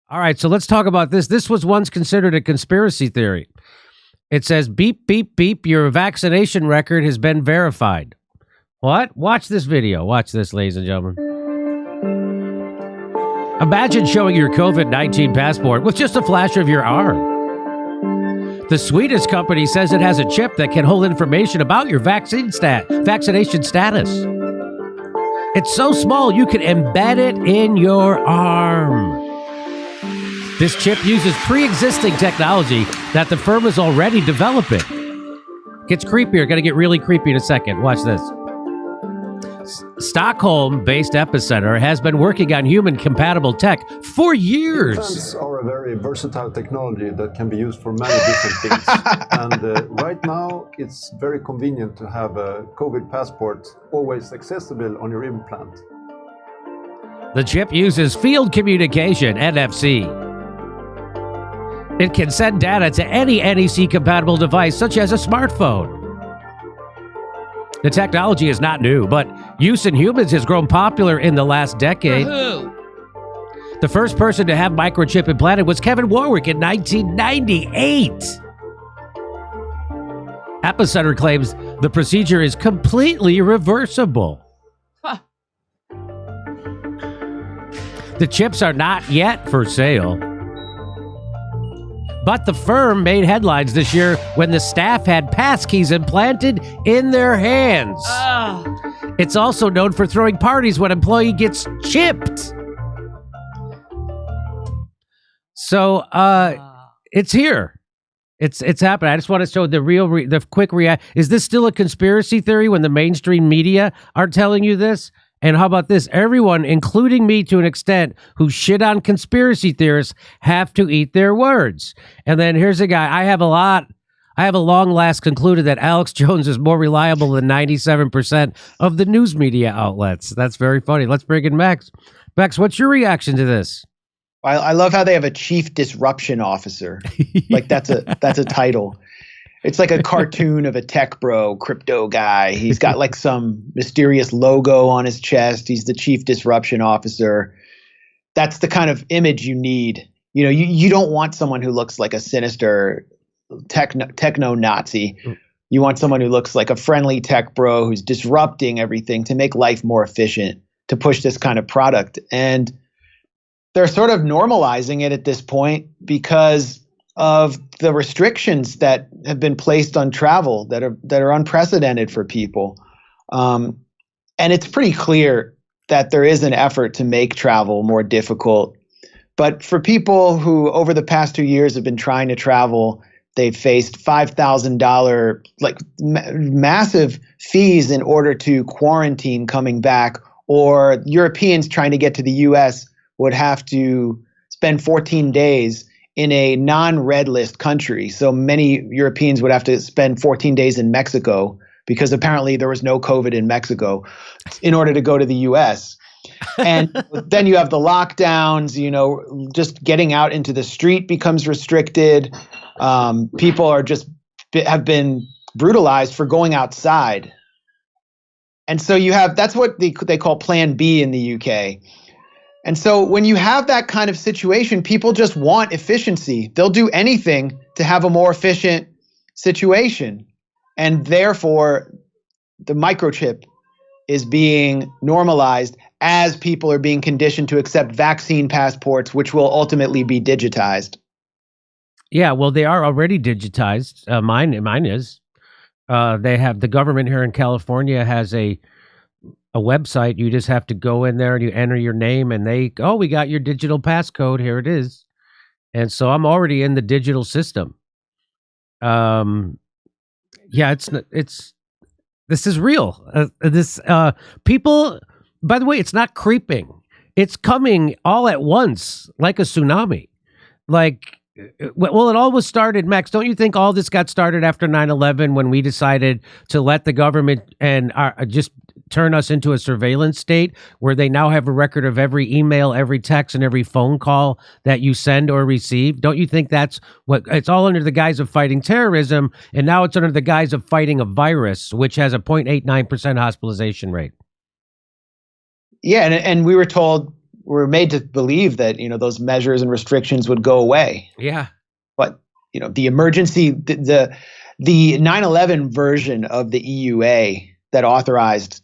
All right, so let's talk about this. This was once considered a conspiracy theory. It says, beep, beep, beep, your vaccination record has been verified. What? Watch this video. Watch this, ladies and gentlemen. Imagine showing your COVID-19 passport with just a flash of your arm. The Swedish company says it has a chip that can hold information about your vaccination status. It's so small you can embed it in your arm. This chip uses pre-existing technology that the firm is already developing. Gets creepier. Going to get really creepy in a second. Watch this. Stockholm-based Epicenter has been working on human-compatible tech for years. Implants are a very versatile technology that can be used for many different things. And right now, it's very convenient to have a COVID passport always accessible on your implant. The chip uses field communication, NFC. It can send data to any NEC-compatible device, such as a smartphone. The technology is not new, but use in humans has grown popular in the last decade. The first person to have microchip implanted was Kevin Warwick in 1998. Epicenter claims the procedure is completely reversible. Huh. The chips are not yet for sale. But the firm made headlines this year when the staff had passkeys implanted in their hands. It's also known for throwing parties when an employee gets chipped. So it's here. It's happening. I just want to show the quick react. Is this still a conspiracy theory when the mainstream media are telling you this? And how about this? Everyone, including me to an extent, who shit on conspiracy theorists have to eat their words. And then here's a guy. I have long last concluded that Alex Jones is more reliable than 97% of the news media outlets. That's very funny. Let's bring in Max. Max, what's your reaction to this? I love how they have a chief disruption officer. Like that's a title. It's like a cartoon of a tech bro, crypto guy. He's got like some mysterious logo on his chest. He's the chief disruption officer. That's the kind of image you need. You know, you don't want someone who looks like a sinister techno-Nazi. You want someone who looks like a friendly tech bro who's disrupting everything to make life more efficient, to push this kind of product. And they're sort of normalizing it at this point because of the restrictions that have been placed on travel that are unprecedented for people. And it's pretty clear that there is an effort to make travel more difficult. But for people who over the past 2 years have been trying to travel, they've faced $5,000 like massive fees in order to quarantine coming back, or Europeans trying to get to the US would have to spend 14 days in a non-red list country. So many Europeans would have to spend 14 days in Mexico because apparently there was no COVID in Mexico in order to go to the US. And then you have the lockdowns, you know, just getting out into the street becomes restricted. People are have been brutalized for going outside. And so that's what they call Plan B in the UK. And so when you have that kind of situation, people just want efficiency. They'll do anything to have a more efficient situation. And therefore, the microchip is being normalized as people are being conditioned to accept vaccine passports, which will ultimately be digitized. Yeah, well, they are already digitized. Mine is. They have the government here in California has a website. You just have to go in there and you enter your name and we got your digital passcode. Here it is. And so I'm already in the digital system. Yeah, this is real. People, by the way, it's not creeping. It's coming all at once, like a tsunami. Well, it all was started, Max. Don't you think all this got started after 9/11 when we decided to let the government and just turn us into a surveillance state where they now have a record of every email, every text, and every phone call that you send or receive? Don't you think that's what it's all under the guise of fighting terrorism, and now it's under the guise of fighting a virus, which has a 0.89% hospitalization rate? Yeah, and we were told were made to believe that, those measures and restrictions would go away. Yeah. But, the emergency, the 9/11 version of the EUA that authorized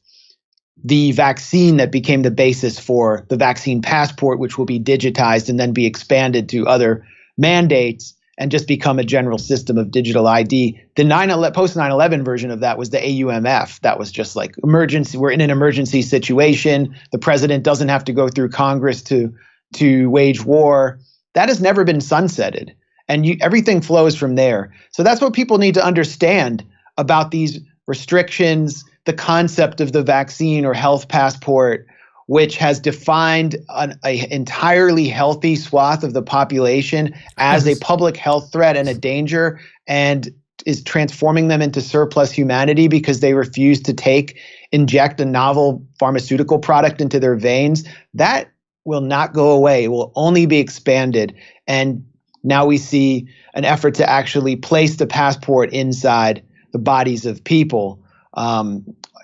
the vaccine that became the basis for the vaccine passport, which will be digitized and then be expanded to other mandates and just become a general system of digital ID. The post 9/11 version of that was the AUMF. That was just like emergency. We're in an emergency situation. The president doesn't have to go through Congress to wage war. That has never been sunsetted. And everything flows from there. So that's what people need to understand about these restrictions, the concept of the vaccine or health passport, which has defined an entirely healthy swath of the population as a public health threat and a danger, and is transforming them into surplus humanity because they refuse to inject a novel pharmaceutical product into their veins. That will not go away. It will only be expanded. And now we see an effort to actually place the passport inside the bodies of people.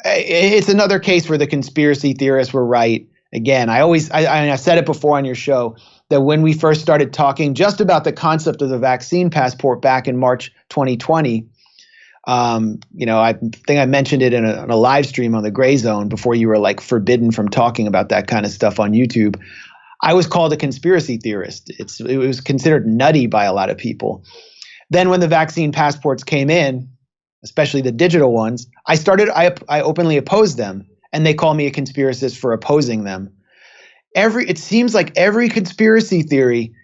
It's another case where the conspiracy theorists were right. Again, I said it before on your show that when we first started talking just about the concept of the vaccine passport back in March 2020, I think I mentioned it in a live stream on the Gray Zone before you were like forbidden from talking about that kind of stuff on YouTube. I was called a conspiracy theorist. It was considered nutty by a lot of people. Then when the vaccine passports came in, especially the digital ones, I openly opposed them, and they call me a conspiracist for opposing them. It seems like every conspiracy theory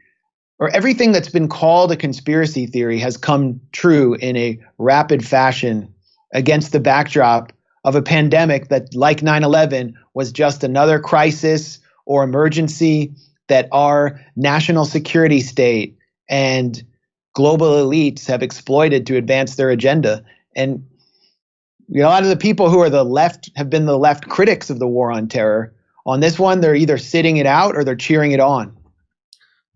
or everything that's been called a conspiracy theory has come true in a rapid fashion against the backdrop of a pandemic that, like 9/11, was just another crisis or emergency that our national security state and global elites have exploited to advance their agenda. And a lot of the people who are the left have been the left critics of the war on terror. On this one, they're either sitting it out or they're cheering it on.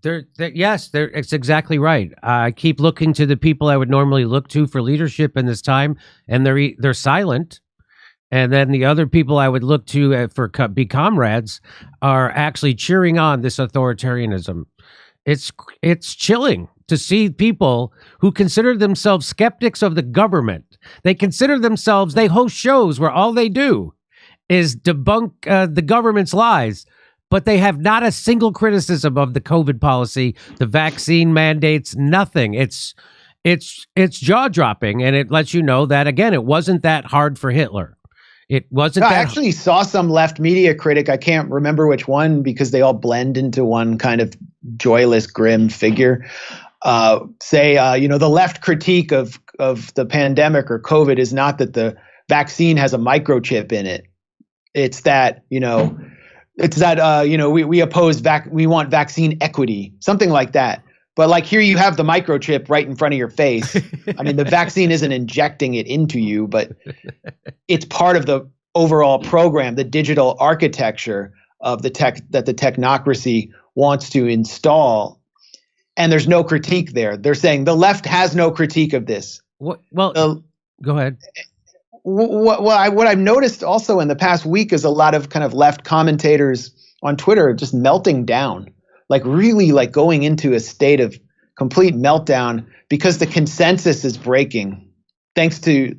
It's exactly right. I keep looking to the people I would normally look to for leadership in this time, and they're silent. And then the other people I would look to be comrades are actually cheering on this authoritarianism. It's chilling to see people who consider themselves skeptics of the government. They host shows where all they do is debunk the government's lies, but they have not a single criticism of the COVID policy, the vaccine mandates, nothing. It's jaw-dropping, and it lets you know that, again, it wasn't that hard for Hitler. It wasn't. I actually saw some left media critic, I can't remember which one because they all blend into one kind of joyless, grim figure, say, the left critique of the pandemic or COVID is not that the vaccine has a microchip in it. It's that, we oppose we want vaccine equity, something like that. But like here you have the microchip right in front of your face. I mean, the vaccine isn't injecting it into you, but it's part of the overall program, the digital architecture of the tech that the technocracy wants to install. And there's no critique there. They're saying the left has no critique of this. Go ahead. What I've noticed also in the past week is a lot of kind of left commentators on Twitter just melting down. Like really like going into a state of complete meltdown because the consensus is breaking thanks to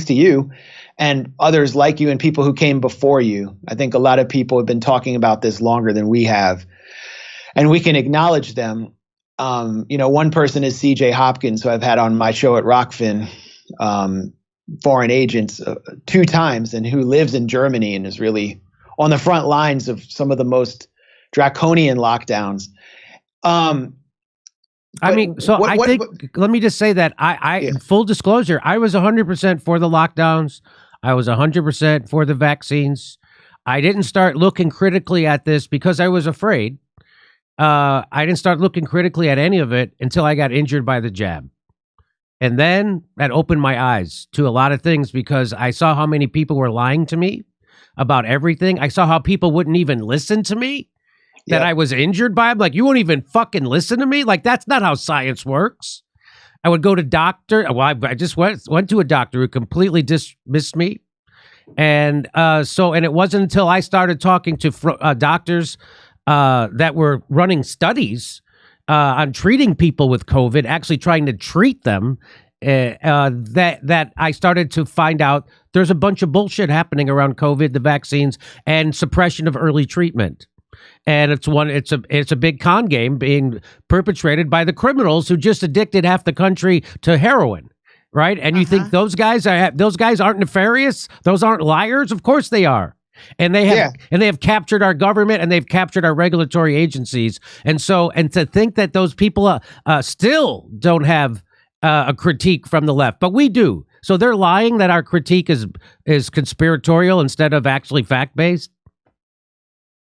you and others like you and people who came before you. I think a lot of people have been talking about this longer than we have, and we can acknowledge them. One person is CJ Hopkins, who I've had on my show at Rockfin, foreign agents 2 times, and who lives in Germany and is really on the front lines of some of the most draconian lockdowns. Let me just say that in full disclosure, I was 100% for the lockdowns. I was 100% for the vaccines. I didn't start looking critically at this because I was afraid. I didn't start looking critically at any of it until I got injured by the jab. And then that opened my eyes to a lot of things because I saw how many people were lying to me about everything. I saw how people wouldn't even listen to me. That I was injured by. I'm like, you won't even fucking listen to me? Like, that's not how science works. I would go to doctor. Well, I just went to a doctor who completely dismissed me. And it wasn't until I started talking to doctors that were running studies on treating people with COVID, actually trying to treat them, that I started to find out there's a bunch of bullshit happening around COVID, the vaccines, and suppression of early treatment. And it's a big con game being perpetrated by the criminals who just addicted half the country to heroin, right? And you think those guys aren't nefarious? Those aren't liars? Of course they are. And they have captured our government, and they've captured our regulatory agencies. And to think that those people still don't have a critique from the left, but we do. So they're lying that our critique is conspiratorial instead of actually fact-based.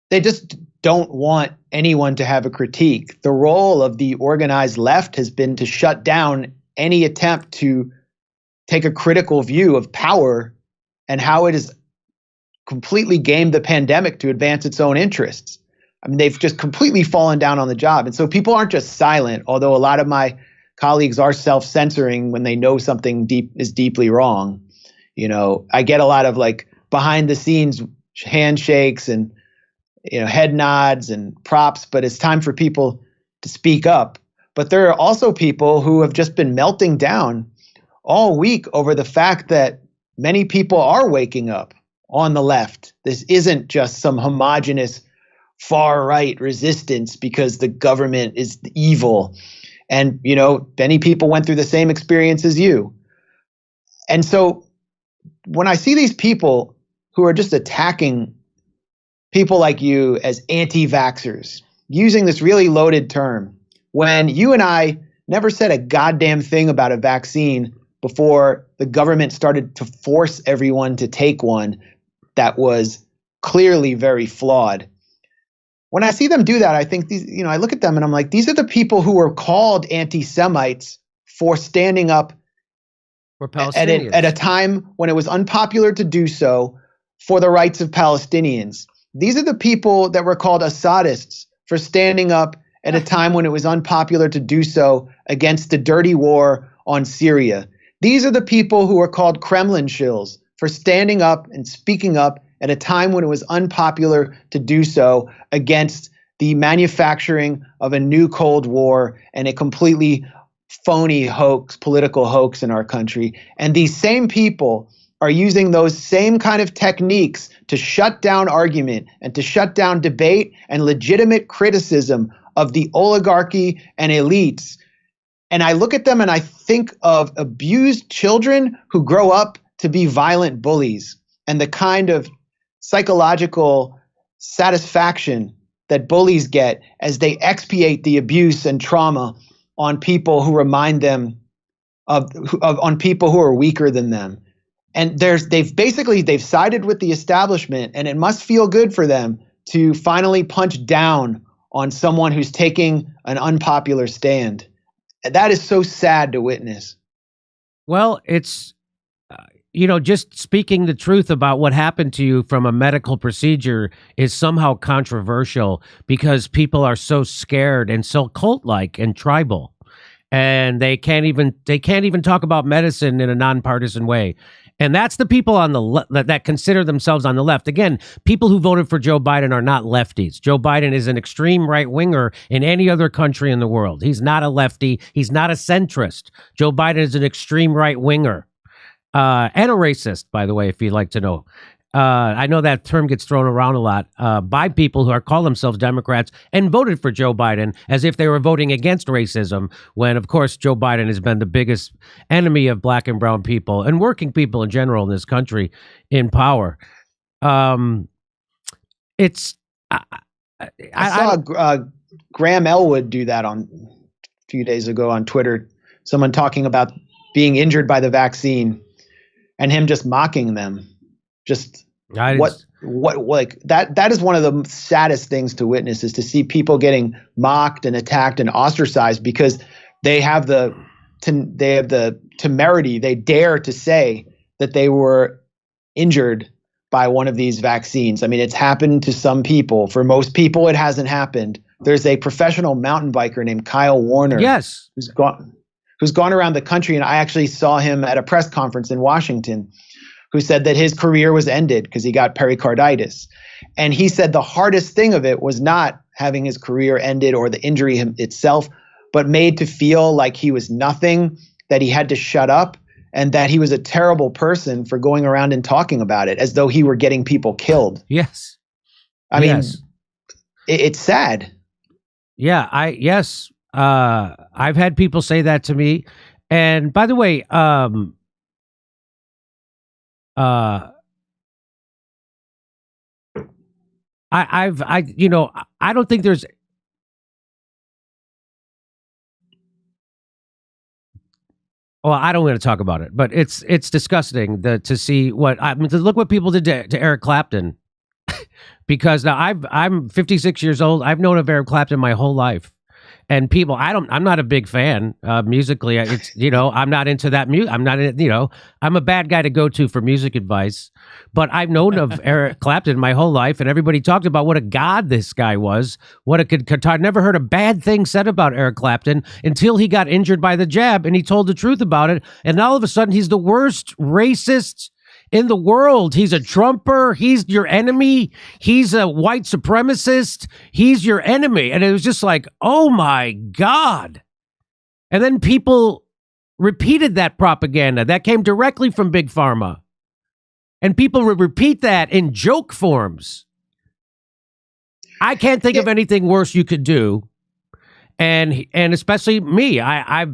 They just don't want anyone to have a critique. The role of the organized left has been to shut down any attempt to take a critical view of power and how it has completely gamed the pandemic to advance its own interests. I mean, they've just completely fallen down on the job. And so people aren't just silent, although a lot of my colleagues are self-censoring when they know something is deeply wrong. You know, I get a lot of like behind the scenes handshakes and head nods and props, but it's time for people to speak up. But there are also people who have just been melting down all week over the fact that many people are waking up on the left. This isn't just some homogenous far right resistance because the government is evil. And, many people went through the same experience as you. And so when I see these people who are just attacking people like you as anti-vaxxers, using this really loaded term, when you and I never said a goddamn thing about a vaccine before the government started to force everyone to take one that was clearly very flawed. When I see them do that, I think I look at them and I'm like, these are the people who were called anti-Semites for standing up for Palestinians at a time when it was unpopular to do so for the rights of Palestinians. These are the people that were called Assadists for standing up at a time when it was unpopular to do so against the dirty war on Syria. These are the people who are called Kremlin shills for standing up and speaking up at a time when it was unpopular to do so against the manufacturing of a new Cold War and a completely phony political hoax in our country. And these same people are using those same kind of techniques to shut down argument and to shut down debate and legitimate criticism of the oligarchy and elites. And I look at them and I think of abused children who grow up to be violent bullies and the kind of psychological satisfaction that bullies get as they expiate the abuse and trauma on people who remind them on people who are weaker than them. And they've sided with the establishment, and it must feel good for them to finally punch down on someone who's taking an unpopular stand. That is so sad to witness. Well, it's, just speaking the truth about what happened to you from a medical procedure is somehow controversial because people are so scared and so cult-like and tribal, and they can't even talk about medicine in a nonpartisan way. And that's the people on the that consider themselves on the left. Again, people who voted for Joe Biden are not lefties. Joe Biden is an extreme right-winger in any other country in the world. He's not a lefty. He's not a centrist. Joe Biden is an extreme right-winger and a racist, by the way, if you'd like to know. I know that term gets thrown around a lot by people who call themselves Democrats and voted for Joe Biden as if they were voting against racism, when, of course, Joe Biden has been the biggest enemy of black and brown people and working people in general in this country in power. I saw Graham Elwood do that a few days ago on Twitter. Someone talking about being injured by the vaccine and him just mocking them. Just that is one of the saddest things to witness, is to see people getting mocked and attacked and ostracized because they have the temerity, they dare to say that they were injured by one of these vaccines. I mean, it's happened to some people. For most people, it hasn't happened. There's a professional mountain biker named Kyle Warner. Yes. Who's gone around the country, and I actually saw him at a press conference in Washington, who said that his career was ended because he got pericarditis. And he said the hardest thing of it was not having his career ended or the injury itself, but made to feel like he was nothing, that he had to shut up, and that he was a terrible person for going around and talking about it as though he were getting people killed. Yes. I mean, it's sad. Yeah, I've had people say that to me. And by the way, I don't think there's, well, I don't want to talk about it, but it's disgusting to see to look what people did to Eric Clapton. Because now I'm 56 years old. I've known of Eric Clapton my whole life, and people, I'm not a big fan musically. It's I'm not into that music. I'm not I'm a bad guy to go to for music advice. But I've known of Eric Clapton my whole life, and everybody talked about what a god this guy was. What a good guitar. Never heard a bad thing said about Eric Clapton until he got injured by the jab, and he told the truth about it. And all of a sudden, he's the worst racist in the world. He's a Trumper. He's your enemy. He's a white supremacist. He's your enemy. And it was just like, oh my God. And then people repeated that propaganda that came directly from Big Pharma. And people would repeat that in joke forms. I can't think of anything worse you could do. And especially me. I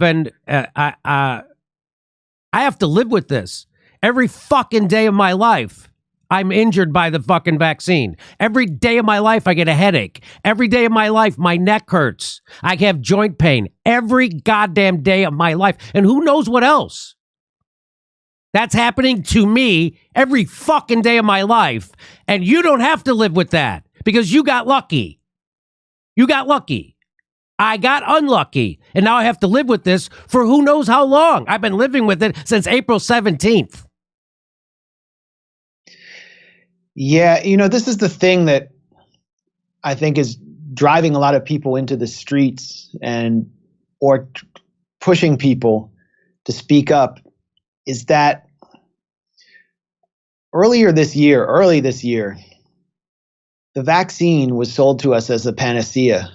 have to live with this. Every fucking day of my life, I'm injured by the fucking vaccine. Every day of my life, I get a headache. Every day of my life, my neck hurts. I have joint pain. Every goddamn day of my life. And who knows what else? That's happening to me every fucking day of my life. And you don't have to live with that because you got lucky. You got lucky. I got unlucky. And now I have to live with this for who knows how long. I've been living with it since April 17th. Yeah, this is the thing that I think is driving a lot of people into the streets or pushing people to speak up, is that early this year, the vaccine was sold to us as a panacea,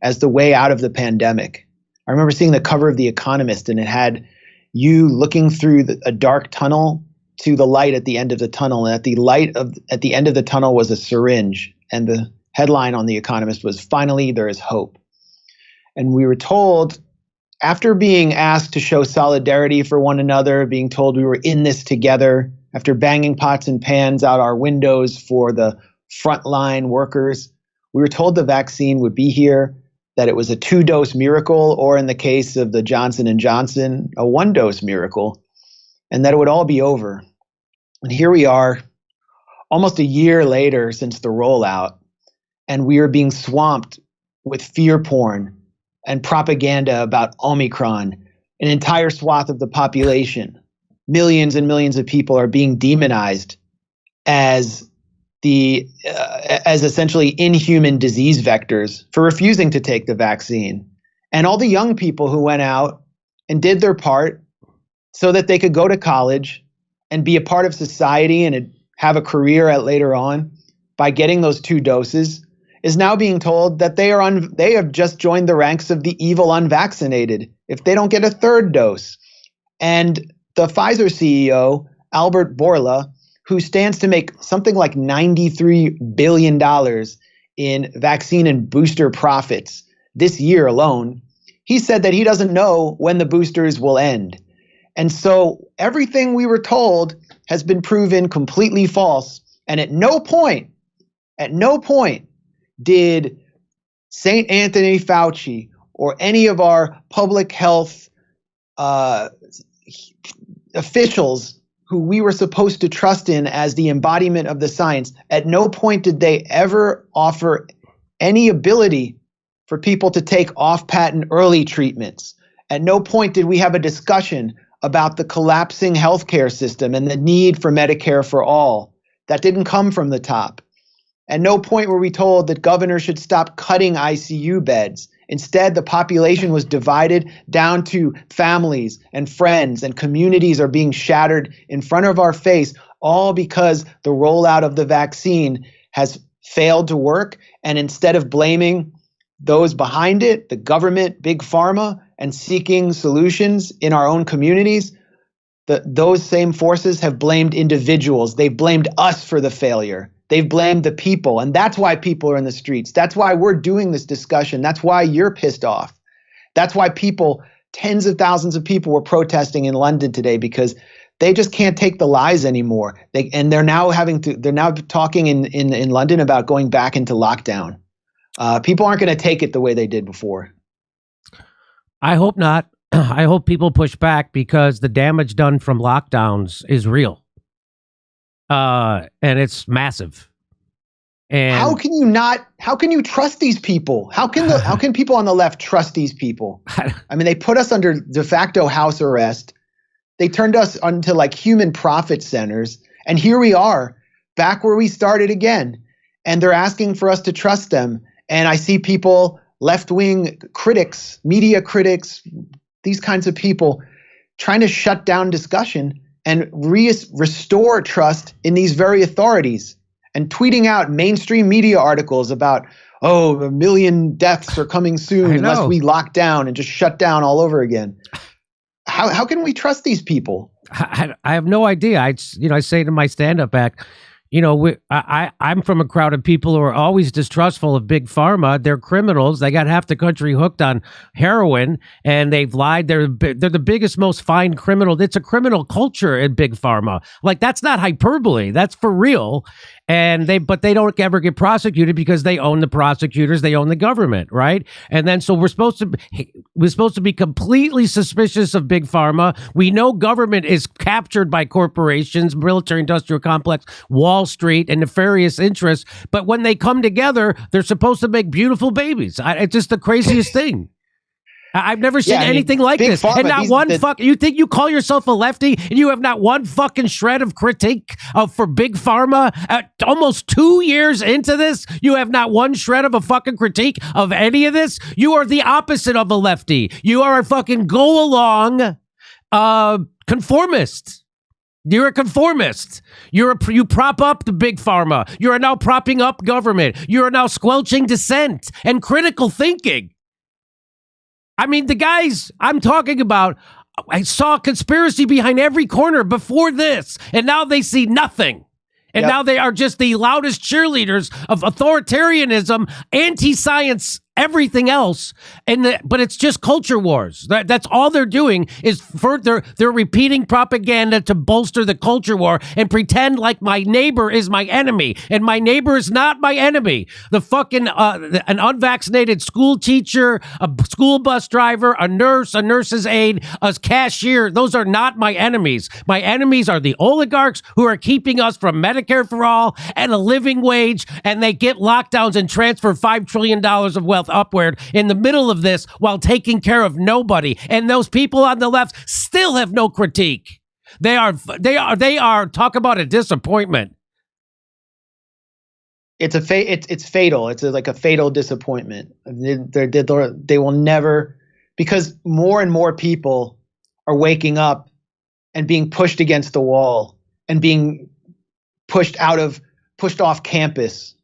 as the way out of the pandemic. I remember seeing the cover of The Economist, and it had you looking through a dark tunnel to the light at the end of the tunnel. And at the end of the tunnel was a syringe. And the headline on The Economist was, "Finally, there is hope." And we were told, after being asked to show solidarity for one another, being told we were in this together, after banging pots and pans out our windows for the frontline workers, we were told the vaccine would be here, that it was a 2-dose miracle, or in the case of the Johnson & Johnson, a 1-dose miracle, and that it would all be over. And here we are, almost a year later since the rollout, and we are being swamped with fear porn and propaganda about Omicron. An entire swath of the population, millions and millions of people, are being demonized as essentially inhuman disease vectors for refusing to take the vaccine. And all the young people who went out and did their part so that they could go to college and be a part of society and have a career later on by getting those 2 doses, is now being told that they have just joined the ranks of the evil unvaccinated if they don't get a 3rd dose. And the Pfizer CEO, Albert Bourla, who stands to make something like $93 billion in vaccine and booster profits this year alone, he said that he doesn't know when the boosters will end. And so everything we were told has been proven completely false. And at no point did St. Anthony Fauci or any of our public health officials who we were supposed to trust in as the embodiment of the science, at no point did they ever offer any ability for people to take off-patent early treatments. At no point did we have a discussion about the collapsing healthcare system and the need for Medicare for all. That didn't come from the top. At no point were we told that governors should stop cutting ICU beds. Instead, the population was divided down to families and friends, and communities are being shattered in front of our face, all because the rollout of the vaccine has failed to work. And instead of blaming those behind it, the government, big pharma, and seeking solutions in our own communities, those same forces have blamed individuals. They've blamed us for the failure. They've blamed the people. And that's why people are in the streets. That's why we're doing this discussion. That's why you're pissed off. That's why tens of thousands of people were protesting in London today, because they just can't take the lies anymore. They're now talking in London about going back into lockdown. People aren't going to take it the way they did before. I hope not. I hope people push back, because the damage done from lockdowns is real. And it's massive. And how can you trust these people? How can people on the left trust these people? I mean, they put us under de facto house arrest. They turned us into like human profit centers. And here we are, back where we started again. And they're asking for us to trust them. And I see people, left-wing critics, media critics, these kinds of people trying to shut down discussion and restore trust in these very authorities, and tweeting out mainstream media articles about, 1 million deaths are coming soon unless we lock down and just shut down all over again. How can we trust these people? I have no idea. I say to my stand-up act, I'm from a crowd of people who are always distrustful of big pharma. They're criminals. They got half the country hooked on heroin, and they've lied. They're the biggest, most fined criminal. It's a criminal culture in big pharma. Like, that's not hyperbole. That's for real. But they don't ever get prosecuted because they own the prosecutors, they own the government, right? And then so we're supposed to be completely suspicious of big pharma. We know government is captured by corporations, military-industrial complex, Wall Street, and nefarious interests. But when they come together, they're supposed to make beautiful babies. It's just the craziest thing. I've never seen anything like this. Pharma, and not you think you call yourself a lefty and you have not one fucking shred of critique for big pharma? Almost 2 years into this, you have not one shred of a fucking critique of any of this? You are the opposite of a lefty. You are a fucking go-along conformist. You're a conformist. You prop up the big pharma. You are now propping up government. You are now squelching dissent and critical thinking. I mean, the guys I'm talking about, I saw conspiracy behind every corner before this, and now they see nothing. And now they are just the loudest cheerleaders of authoritarianism, anti-science, everything else. But it's just culture wars. That's all they're doing is they're repeating propaganda to bolster the culture war and pretend like my neighbor is my enemy. And my neighbor is not my enemy. The fucking an unvaccinated school teacher, a school bus driver, a nurse, a nurse's aide, a cashier, those are not my enemies. My enemies are the oligarchs who are keeping us from Medicare for all and a living wage, and they get lockdowns and transfer $5 trillion of wealth upward in the middle of this while taking care of nobody. And those people on the left still have no critique. They are talk about a disappointment. It's fatal. It's like a fatal disappointment. They will never, because more and more people are waking up and being pushed against the wall and being pushed off campus,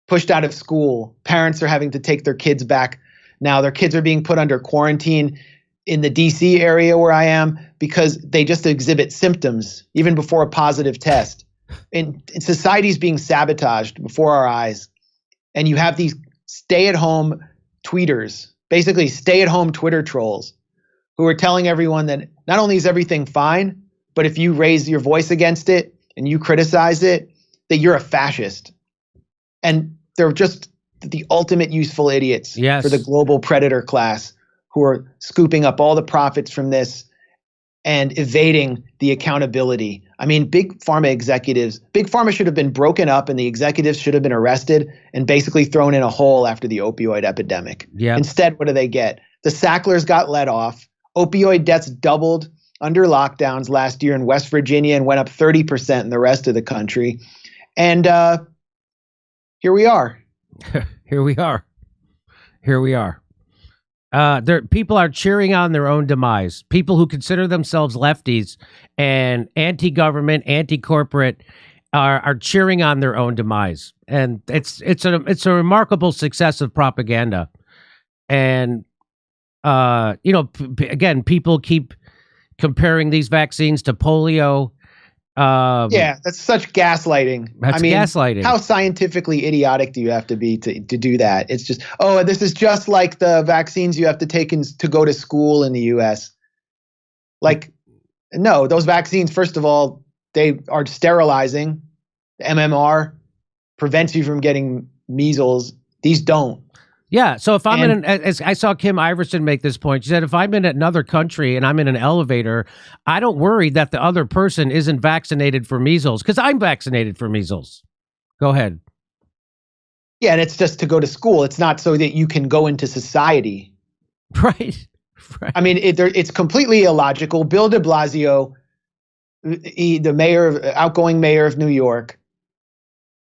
pushed out of school. Parents are having to take their kids back. Now their kids are being put under quarantine in the DC area where I am because they just exhibit symptoms even before a positive test. And society's being sabotaged before our eyes. And you have these stay-at-home tweeters, basically stay-at-home Twitter trolls, who are telling everyone that not only is everything fine, but if you raise your voice against it and you criticize it, that you're a fascist. And they're just the ultimate useful idiots for the global predator class who are scooping up all the profits from this and evading the accountability. I mean, big pharma should have been broken up and the executives should have been arrested and basically thrown in a hole after the opioid epidemic. Yep. Instead, what do they get? The Sacklers got let off. Opioid deaths doubled under lockdowns last year in West Virginia and went up 30% in the rest of the country. And here we are. Here we are. People are cheering on their own demise. People who consider themselves lefties and anti-government, anti-corporate, are cheering on their own demise, and it's a remarkable success of propaganda. And again, people keep comparing these vaccines to polio. Yeah, that's such gaslighting. That's gaslighting. How scientifically idiotic do you have to be to do that? It's just, this is just like the vaccines you have to take to go to school in the U.S. Like, no, those vaccines, first of all, they are sterilizing. The MMR prevents you from getting measles. These don't. Yeah. So if I'm as I saw Kim Iverson make this point, she said, if I'm in another country and I'm in an elevator, I don't worry that the other person isn't vaccinated for measles because I'm vaccinated for measles. Go ahead. Yeah. And it's just to go to school. It's not so that you can go into society. Right. I mean, it's completely illogical. Bill de Blasio, the outgoing mayor of New York,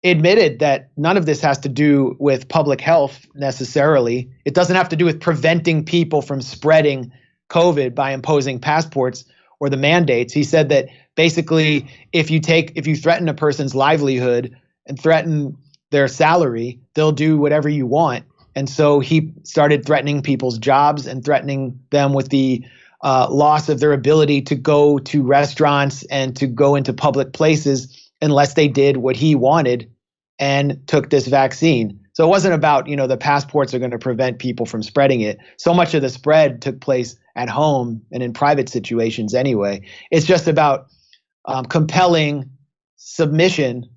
admitted that none of this has to do with public health necessarily. It doesn't have to do with preventing people from spreading COVID by imposing passports or the mandates. He said that basically if you threaten a person's livelihood and threaten their salary, they'll do whatever you want. And so he started threatening people's jobs and threatening them with the loss of their ability to go to restaurants and to go into public places unless they did what he wanted and took this vaccine. So it wasn't about, the passports are going to prevent people from spreading it. So much of the spread took place at home and in private situations anyway. It's just about compelling submission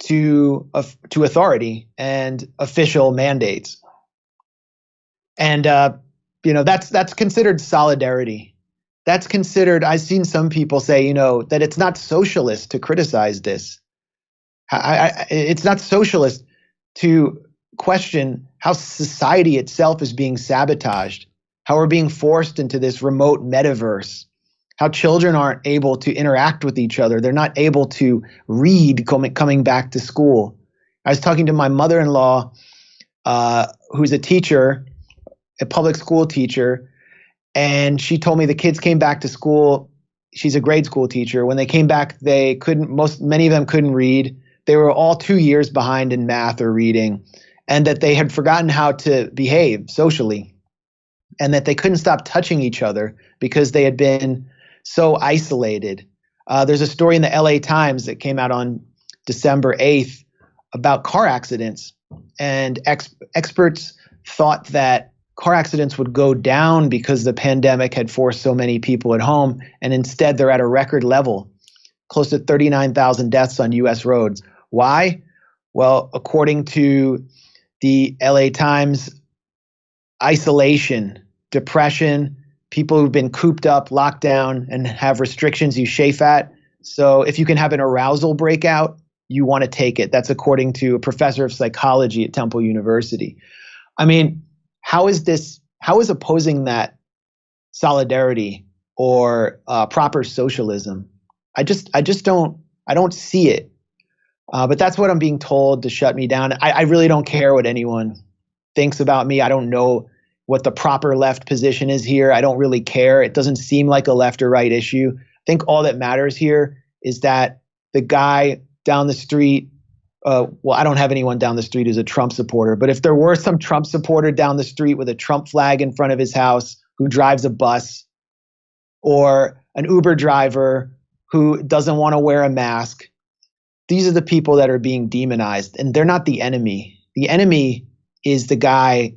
to authority and official mandates. And, that's considered solidarity. That's considered, I've seen some people say, that it's not socialist to criticize this. It's not socialist to question how society itself is being sabotaged, how we're being forced into this remote metaverse, how children aren't able to interact with each other. They're not able to read coming back to school. I was talking to my mother-in-law, who's a teacher, a public school teacher, and she told me the kids came back to school. She's a grade school teacher. When they came back, many of them couldn't read. They were all 2 years behind in math or reading, and that they had forgotten how to behave socially, and that they couldn't stop touching each other because they had been so isolated. There's a story in the LA Times that came out on December 8th about car accidents, and experts thought that car accidents would go down because the pandemic had forced so many people at home, and instead they're at a record level, close to 39,000 deaths on U.S. roads. Why? Well, according to the LA Times, isolation, depression, people who've been cooped up, locked down, and have restrictions you chafe at. So if you can have an arousal breakout, you want to take it. That's according to a professor of psychology at Temple University. I mean, how is opposing that solidarity or proper socialism? I don't see it. But that's what I'm being told to shut me down. I really don't care what anyone thinks about me. I don't know what the proper left position is here. I don't really care. It doesn't seem like a left or right issue. I think all that matters here is that the guy down the street, I don't have anyone down the street who's a Trump supporter, but if there were some Trump supporter down the street with a Trump flag in front of his house who drives a bus, or an Uber driver who doesn't want to wear a mask, these are the people that are being demonized, and they're not the enemy. The enemy is the guy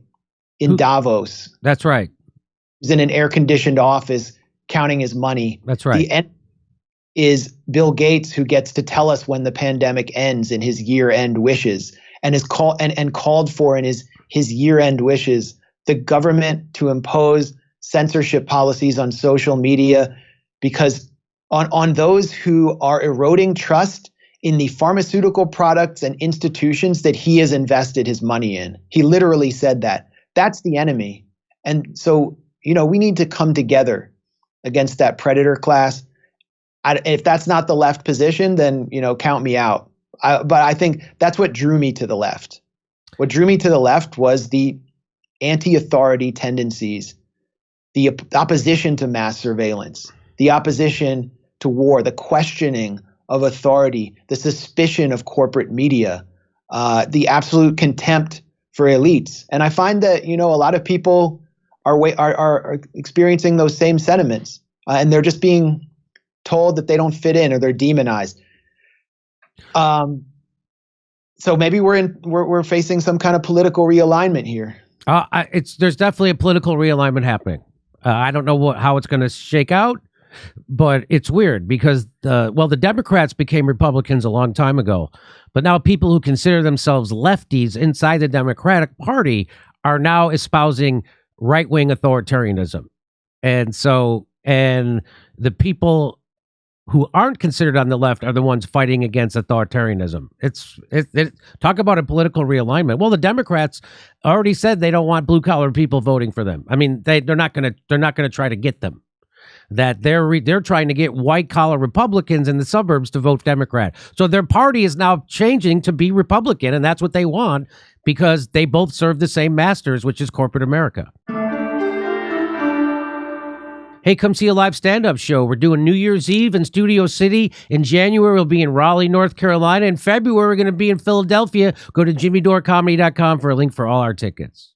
in Davos. That's right. He's in an air-conditioned office counting his money. That's right. The enemy is Bill Gates, who gets to tell us when the pandemic ends in his year-end wishes, and is called for in his year-end wishes the government to impose censorship policies on social media, because on those who are eroding trust in the pharmaceutical products and institutions that he has invested his money in. He literally said that. That's the enemy. And so, we need to come together against that predator class. If that's not the left position, then, count me out. But I think that's what drew me to the left. What drew me to the left was the anti-authority tendencies, the opposition to mass surveillance, the opposition to war, the questioning of authority, the suspicion of corporate media, the absolute contempt for elites. And I find that, a lot of people are experiencing those same sentiments, and they're just being told that they don't fit in or they're demonized. So maybe we're facing some kind of political realignment here. There's definitely a political realignment happening. I don't know how it's going to shake out, but it's weird because the Democrats became Republicans a long time ago, but now people who consider themselves lefties inside the Democratic Party are now espousing right-wing authoritarianism. And the people who aren't considered on the left are the ones fighting against authoritarianism. Talk about a political realignment. Well, the Democrats already said they don't want blue-collar people voting for them. I mean, they're not going to try to get them. That they're trying to get white-collar Republicans in the suburbs to vote Democrat. So their party is now changing to be Republican, and that's what they want because they both serve the same masters, which is corporate America. Hey, come see a live stand-up show. We're doing New Year's Eve in Studio City. In January, we'll be in Raleigh, North Carolina. In February, we're going to be in Philadelphia. Go to jimmydorcomedy.com for a link for all our tickets.